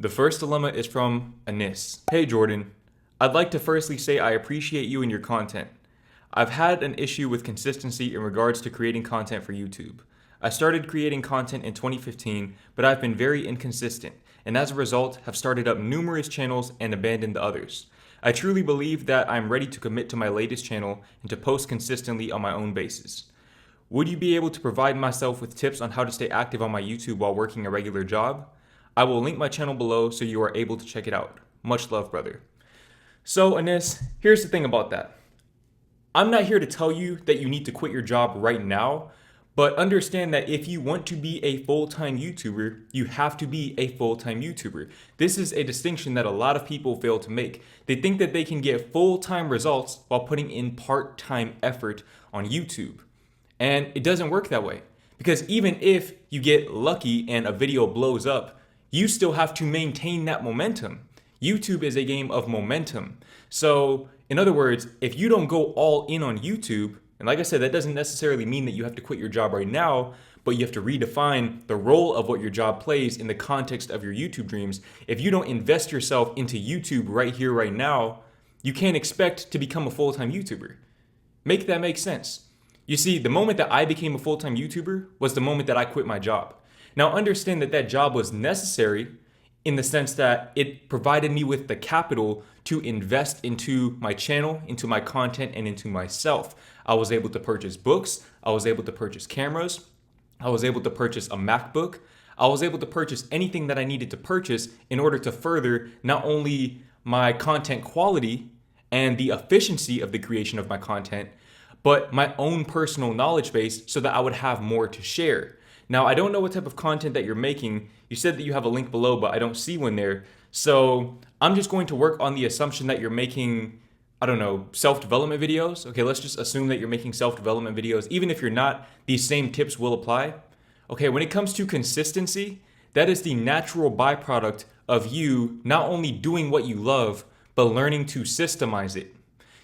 The first dilemma is from Anis. Hey Jordan, I'd like to firstly say I appreciate you and your content. I've had an issue with consistency in regards to creating content for YouTube. I started creating content in 2015, but I've been very inconsistent, and as a result have started up numerous channels and abandoned the others. I truly believe that I'm ready to commit to my latest channel and to post consistently on my own basis. Would you be able to provide myself with tips on how to stay active on my YouTube while working a regular job? I will link my channel below so you are able to check it out. Much love, brother. So, Anis, here's the thing about that. I'm not here to tell you that you need to quit your job right now, but understand that if you want to be a full-time YouTuber, you have to be a full-time YouTuber. This is a distinction that a lot of people fail to make. They think that they can get full-time results while putting in part-time effort on YouTube. And it doesn't work that way. Because even if you get lucky and a video blows up, you still have to maintain that momentum. YouTube is a game of momentum. So, in other words, if you don't go all in on YouTube, and like I said, that doesn't necessarily mean that you have to quit your job right now, but you have to redefine the role of what your job plays in the context of your YouTube dreams. If you don't invest yourself into YouTube right here, right now, you can't expect to become a full-time YouTuber. Make that make sense. You see, the moment that I became a full-time YouTuber was the moment that I quit my job. Now understand that that job was necessary in the sense that it provided me with the capital to invest into my channel, into my content, and into myself. I was able to purchase books, I was able to purchase cameras, I was able to purchase a MacBook, I was able to purchase anything that I needed to purchase in order to further not only my content quality and the efficiency of the creation of my content, but my own personal knowledge base so that I would have more to share. Now, I don't know what type of content that you're making. You said that you have a link below, but I don't see one there. So I'm just going to work on the assumption that you're making, I don't know, self-development videos. Okay, let's just assume that you're making self-development videos. Even if you're not, these same tips will apply. Okay, when it comes to consistency, that is the natural byproduct of you not only doing what you love, but learning to systemize it.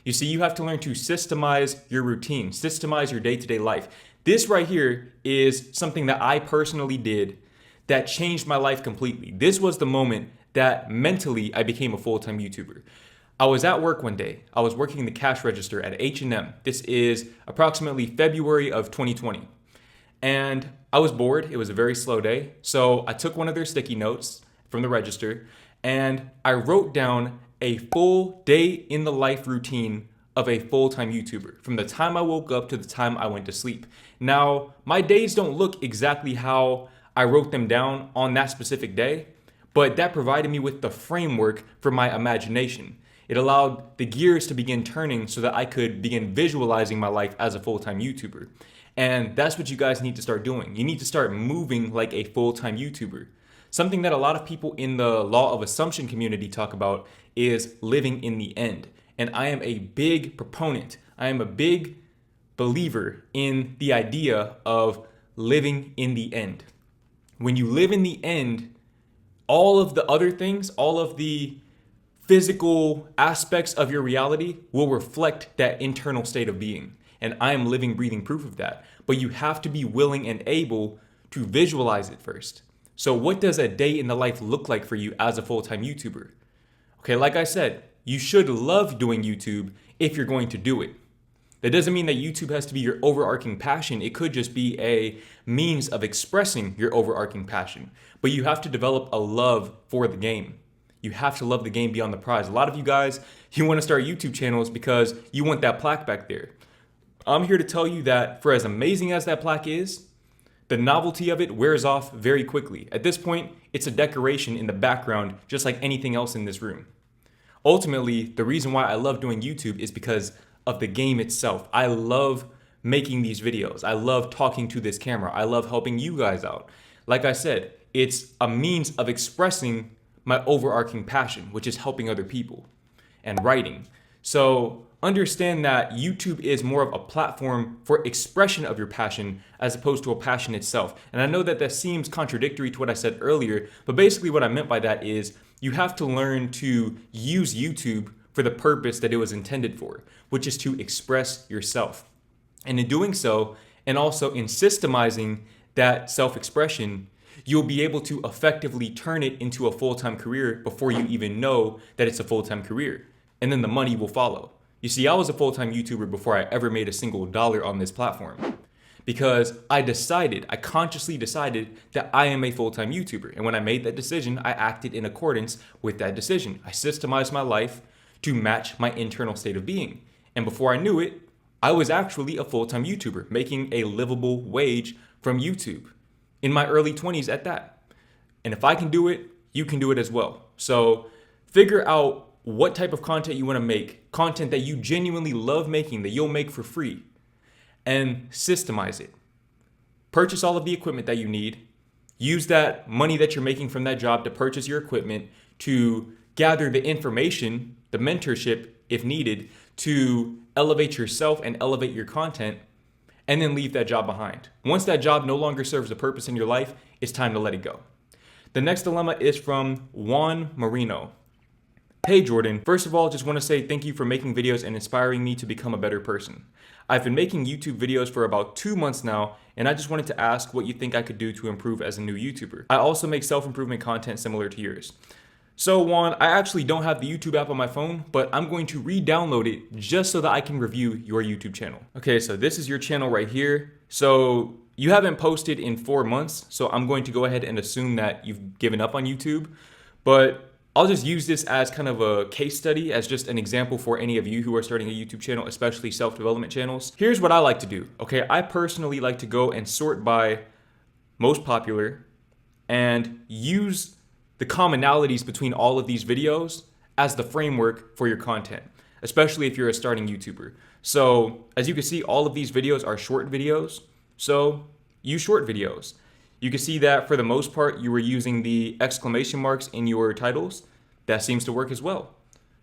You see, you have to learn to systemize your routine, systemize your day-to-day life. This right here is something that I personally did that changed my life completely. This was the moment that mentally I became a full-time YouTuber. I was at work one day. I was working the cash register at H&M. This is approximately February of 2020. And I was bored. It was a very slow day. So I took one of their sticky notes from the register and I wrote down a full day in the life routine of a full-time YouTuber, from the time I woke up to the time I went to sleep. Now, my days don't look exactly how I wrote them down on that specific day, but that provided me with the framework for my imagination. It allowed the gears to begin turning so that I could begin visualizing my life as a full-time YouTuber. And that's what you guys need to start doing. You need to start moving like a full-time YouTuber. Something that a lot of people in the law of assumption community talk about is living in the end. And I am a big proponent. I am a big believer in the idea of living in the end. When you live in the end, all of the other things, all of the physical aspects of your reality will reflect that internal state of being. And I am living, breathing proof of that. But you have to be willing and able to visualize it first. So what does a day in the life look like for you as a full-time YouTuber? Okay, like I said, you should love doing YouTube if you're going to do it. That doesn't mean that YouTube has to be your overarching passion. It could just be a means of expressing your overarching passion. But you have to develop a love for the game. You have to love the game beyond the prize. A lot of you guys, you want to start YouTube channels because you want that plaque back there. I'm here to tell you that for as amazing as that plaque is, the novelty of it wears off very quickly. At this point, it's a decoration in the background, just like anything else in this room. Ultimately, the reason why I love doing YouTube is because of the game itself. I love making these videos. I love talking to this camera. I love helping you guys out. Like I said, it's a means of expressing my overarching passion, which is helping other people and writing. So understand that YouTube is more of a platform for expression of your passion as opposed to a passion itself. And I know that that seems contradictory to what I said earlier, but basically what I meant by that is you have to learn to use YouTube for the purpose that it was intended for, which is to express yourself. And in doing so, and also in systemizing that self-expression, you'll be able to effectively turn it into a full-time career before you even know that it's a full-time career. And then the money will follow. You see, I was a full-time YouTuber before I ever made a single dollar on this platform. Because I consciously decided that I am a full-time YouTuber. And when I made that decision, I acted in accordance with that decision. I systemized my life to match my internal state of being. And before I knew it, I was actually a full-time YouTuber, making a livable wage from YouTube in my early 20s at that. And if I can do it, you can do it as well. So figure out what type of content you want to make, content that you genuinely love making, that you'll make for free, and systemize it. Purchase all of the equipment that you need. Use that money that you're making from that job to purchase your equipment, to gather the information, the mentorship, if needed, to elevate yourself and elevate your content, and then leave that job behind. Once that job no longer serves a purpose in your life, it's time to let it go. The next dilemma is from Juan Marino. Hey Jordan, first of all, just want to say thank you for making videos and inspiring me to become a better person. I've been making YouTube videos for about 2 months now, and I just wanted to ask what you think I could do to improve as a new YouTuber. I also make self-improvement content similar to yours. So Juan, I actually don't have the YouTube app on my phone, but I'm going to re-download it just so that I can review your YouTube channel. Okay, so this is your channel right here. So you haven't posted in 4 months, so I'm going to go ahead and assume that you've given up on YouTube, but I'll just use this as kind of a case study, as just an example for any of you who are starting a YouTube channel, especially self-development channels. Here's what I like to do, okay? I personally like to go and sort by most popular and use the commonalities between all of these videos as the framework for your content, especially if you're a starting YouTuber. So as you can see, all of these videos are short videos, so use short videos. You can see that for the most part, you were using the exclamation marks in your titles. That seems to work as well.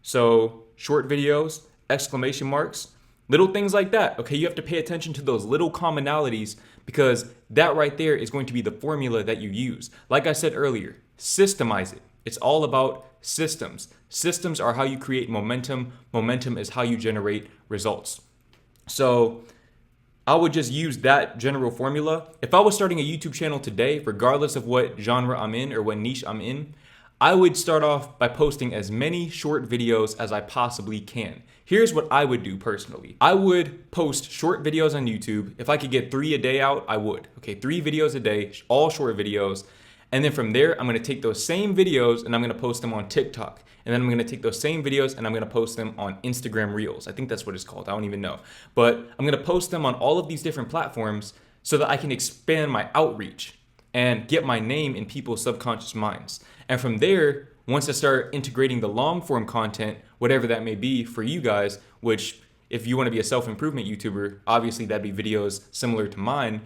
So short videos, exclamation marks, little things like that. Okay, you have to pay attention to those little commonalities because that right there is going to be the formula that you use. Like I said earlier, systemize it. It's all about systems. Systems are how you create momentum. Momentum is how you generate results. So I would just use that general formula. If I was starting a YouTube channel today, regardless of what genre I'm in or what niche I'm in, I would start off by posting as many short videos as I possibly can. Here's what I would do personally. I would post short videos on YouTube. If I could get 3 a day out, I would. Okay, 3 videos a day, all short videos. And then from there, I'm gonna take those same videos and I'm gonna post them on TikTok. And then I'm gonna take those same videos and I'm gonna post them on Instagram Reels. I think that's what it's called, I don't even know. But I'm gonna post them on all of these different platforms so that I can expand my outreach and get my name in people's subconscious minds. And from there, once I start integrating the long form content, whatever that may be for you guys, which if you wanna be a self-improvement YouTuber, obviously that'd be videos similar to mine.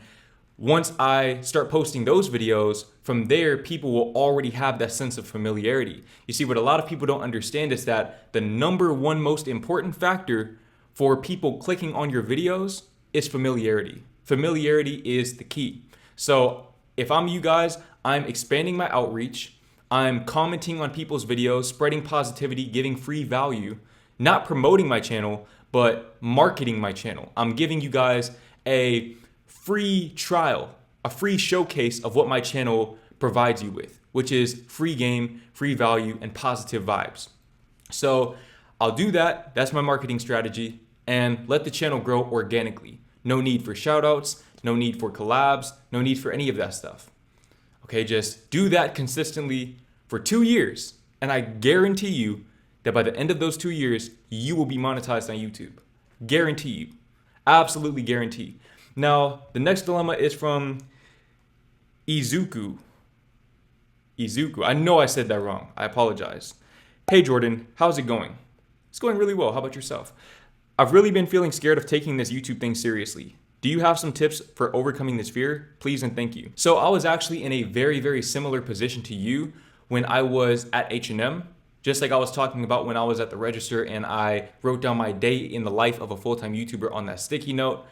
Once I start posting those videos, from there, people will already have that sense of familiarity. You see, what a lot of people don't understand is that the number one most important factor for people clicking on your videos is familiarity. Familiarity is the key. So if I'm you guys, I'm expanding my outreach. I'm commenting on people's videos, spreading positivity, giving free value, not promoting my channel, but marketing my channel. I'm giving you guys a free trial, a free showcase of what my channel provides you with, which is free game, free value, and positive vibes. So I'll do that. That's my marketing strategy, and let the channel grow organically. No need for shout outs, no need for collabs, no need for any of that stuff. Okay, just do that consistently for 2 years, and I guarantee you that by the end of those 2 years, you will be monetized on YouTube. Guarantee you. Absolutely guarantee. Now, the next dilemma is from Izuku. I know I said that wrong. I apologize. Hey Jordan, how's it going? It's going really well. How about yourself? I've really been feeling scared of taking this YouTube thing seriously. Do you have some tips for overcoming this fear? Please and thank you. So I was actually in a very, very similar position to you when I was at H&M. Just like I was talking about when I was at the register and I wrote down my day in the life of a full-time YouTuber on that sticky note.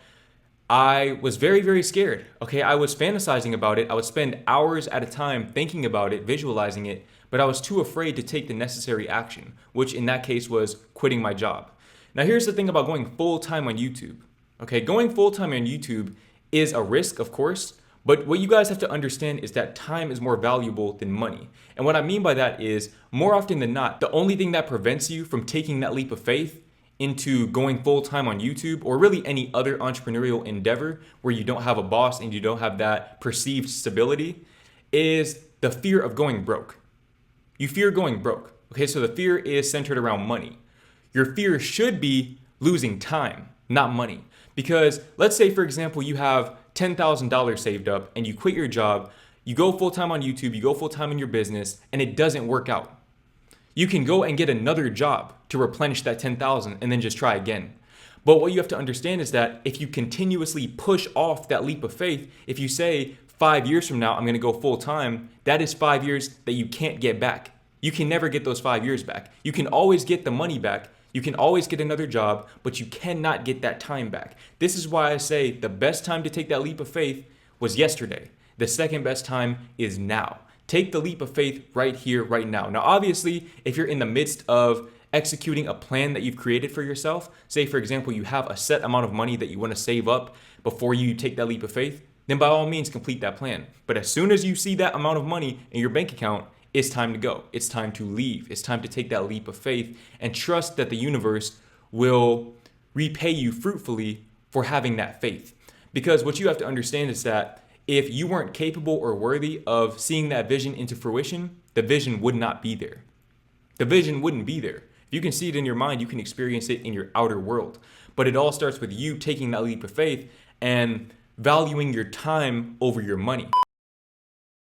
I was very, very scared. Okay, I was fantasizing about it. I would spend hours at a time thinking about it, visualizing it, but I was too afraid to take the necessary action, which in that case was quitting my job. Now, here's the thing about going full-time on YouTube. Okay, going full-time on YouTube is a risk, of course, But what you guys have to understand is that time is more valuable than money. And what I mean by that is, more often than not, the only thing that prevents you from taking that leap of faith into going full time on YouTube or really any other entrepreneurial endeavor where you don't have a boss and you don't have that perceived stability is the fear of going broke. You fear going broke. Okay, so the fear is centered around money. Your fear should be losing time, not money. Because let's say, for example, you have $10,000 saved up and you quit your job, you go full time on YouTube, you go full time in your business, and it doesn't work out. You can go and get another job to replenish that 10,000 and then just try again. But what you have to understand is that if you continuously push off that leap of faith, if you say 5 years from now, I'm going to go full time, that is 5 years that you can't get back. You can never get those 5 years back. You can always get the money back. You can always get another job, but you cannot get that time back. This is why I say the best time to take that leap of faith was yesterday. The second best time is now. Take the leap of faith right here, right now. Now, obviously, if you're in the midst of executing a plan that you've created for yourself, say, for example, you have a set amount of money that you want to save up before you take that leap of faith, then by all means, complete that plan. But as soon as you see that amount of money in your bank account, it's time to go. It's time to leave. It's time to take that leap of faith and trust that the universe will repay you fruitfully for having that faith. Because what you have to understand is that if you weren't capable or worthy of seeing that vision into fruition, the vision would not be there. The vision wouldn't be there. If you can see it in your mind, you can experience it in your outer world. But it all starts with you taking that leap of faith and valuing your time over your money.